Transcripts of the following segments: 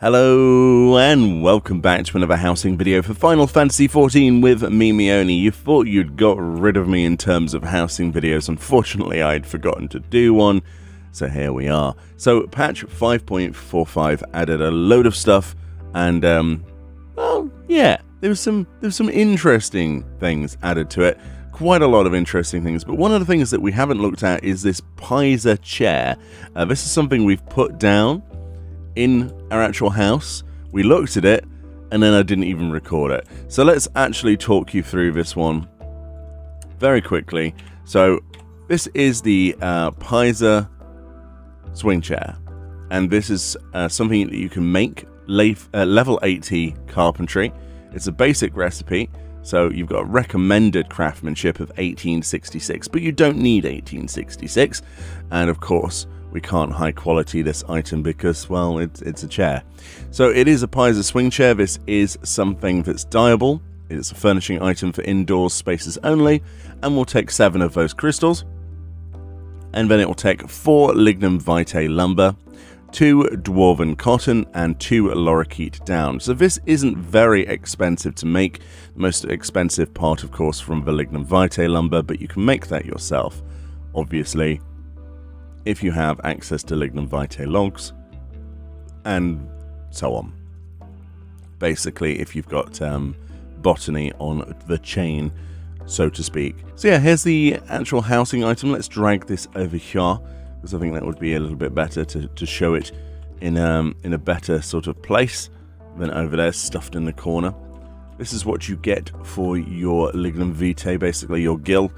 Hello and welcome back to another housing video for Final Fantasy XIV with me, Meoni. You thought you'd got rid of me in terms of housing videos. Unfortunately, I'd forgotten to do one, so here we are. So patch 5.45 added a load of stuff, and well, yeah, there was some interesting things added to it. Quite a lot of interesting things, but one of the things that we haven't looked at is this Paissa chair. This is something we've put down in our actual house. We looked at it and then I didn't even record it. So let's actually talk you through this one very quickly. So this is the Paissa swing chair, and this is something that you can make level 80 carpentry. It's a basic recipe, so you've got a recommended craftsmanship of 1866, but you don't need 1866, and of course we can't high quality this item because, well, it's a chair. So it is a Paissa swing chair. This is something that's dyeable. It's a furnishing item for indoors spaces only, and we'll take 7 of those crystals. And then it will take 4 lignum vitae lumber, 2 dwarven cotton, and 2 lorikeet down. So this isn't very expensive to make. The most expensive part, of course, from the lignum vitae lumber, but you can make that yourself, obviously, if you have access to lignum vitae logs, and so on. Basically, if you've got botany on the chain, so to speak. So yeah, here's the actual housing item. Let's drag this over here, because I think that would be a little bit better to show it in a better sort of place than over there, stuffed in the corner. This is what you get for your lignum vitae, basically your gill.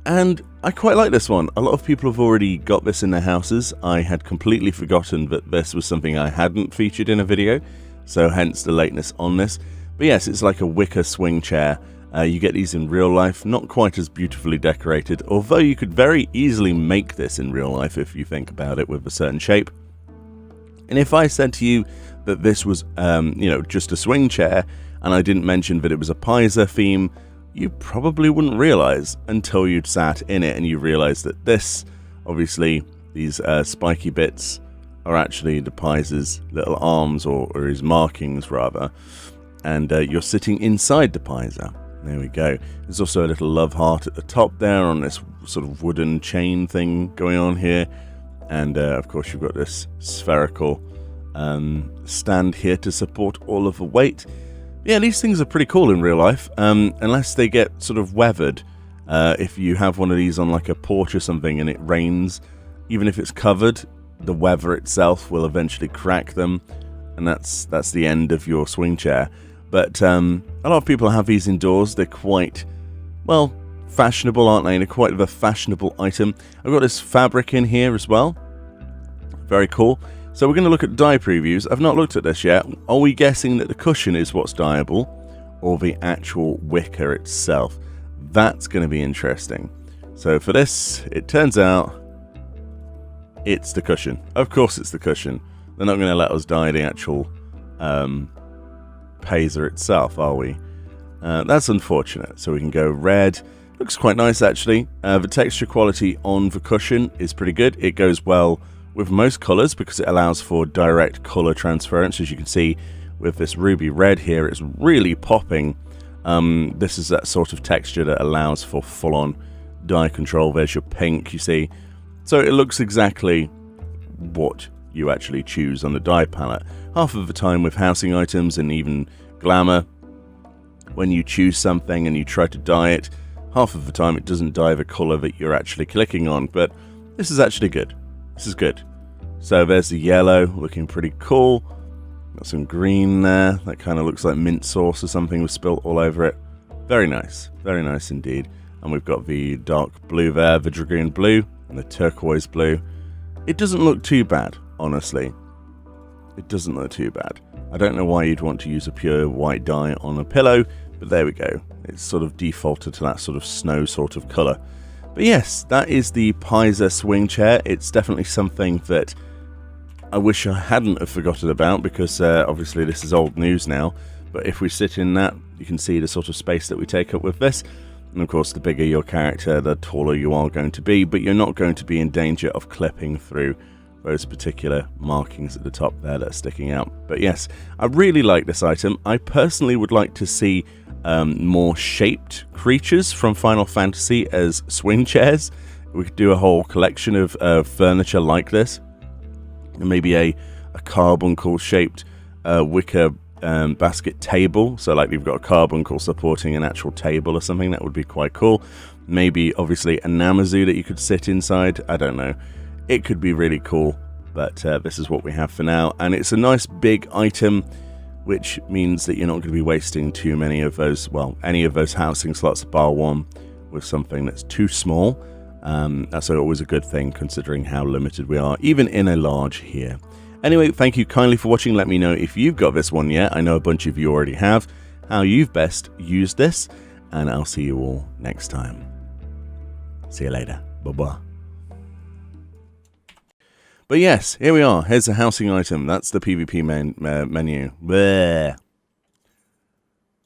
And I quite like this one. A lot of people have already got this in their houses. I had completely forgotten that this was something I hadn't featured in a video, so hence the lateness on this. But yes, it's like a wicker swing chair. You get these in real life, not quite as beautifully decorated, although you could very easily make this in real life if you think about it with a certain shape. And if I said to you that this was, just a swing chair, and I didn't mention that it was a Paissa theme, you probably wouldn't realize until you'd sat in it and you realize that this, obviously, these spiky bits are actually the Paissa's little arms, or his markings rather, and you're sitting inside the Paissa. There we go. There's also a little love heart at the top there on this sort of wooden chain thing going on here, and of course you've got this spherical stand here to support all of the weight. Yeah, these things are pretty cool in real life, unless they get sort of weathered. If you have one of these on like a porch or something and it rains, even if it's covered, the weather itself will eventually crack them, and that's the end of your swing chair. But a lot of people have these indoors. They're quite, well, fashionable, aren't they? They're quite a fashionable item. I've got this fabric in here as well. Very cool. So we're going to look at dye previews. I've not looked at this yet. Are we guessing that the cushion is what's dyeable, or the actual wicker itself? That's going to be interesting. So for this, it turns out it's the cushion. Of course it's the cushion. They're not going to let us dye the actual Paissa itself, are we? That's unfortunate. So we can go red. Looks quite nice, actually. The texture quality on the cushion is pretty good. It goes well with most colors because it allows for direct color transference. As you can see with this ruby red here, it's really popping. This is that sort of texture that allows for full-on dye control. There's your pink, you see. So it looks exactly what you actually choose on the dye palette. Half of the time with housing items and even glamour, when you choose something and you try to dye it, half of the time it doesn't dye the color that you're actually clicking on. But this is actually good. This is good. So there's the yellow, looking pretty cool. Got some green there. That kind of looks like mint sauce or something was spilt all over it. Very nice indeed. And we've got the dark blue there, the dragoon blue, and the turquoise blue. It doesn't look too bad, honestly. It doesn't look too bad. I don't know why you'd want to use a pure white dye on a pillow, but there we go. It's sort of defaulted to that sort of snow sort of colour. But yes, that is the Paissa swing chair. It's definitely something that I wish I hadn't have forgotten about, because obviously this is old news now. But if we sit in that, you can see the sort of space that we take up with this. And of course, the bigger your character, the taller you are going to be, but you're not going to be in danger of clipping through those particular markings at the top there that are sticking out. But yes, I really like this item. I personally would like to see more shaped creatures from Final Fantasy as swing chairs. We could do a whole collection of furniture like this, and maybe a carbuncle shaped wicker basket table. So like you've got a carbuncle supporting an actual table or something. That would be quite cool. Maybe obviously a Namazu that you could sit inside. I don't know. It could be really cool, but this is what we have for now. And it's a nice big item, which means that you're not going to be wasting too many of those, well, any of those housing slots bar one with something that's too small. That's always a good thing considering how limited we are, even in a large here. Anyway, thank you kindly for watching. Let me know if you've got this one yet. I know a bunch of you already have, how you've best used this, and I'll see you all next time. See you later. Bye-bye. But yes, here we are. Here's a housing item. That's the PvP menu. Bleh.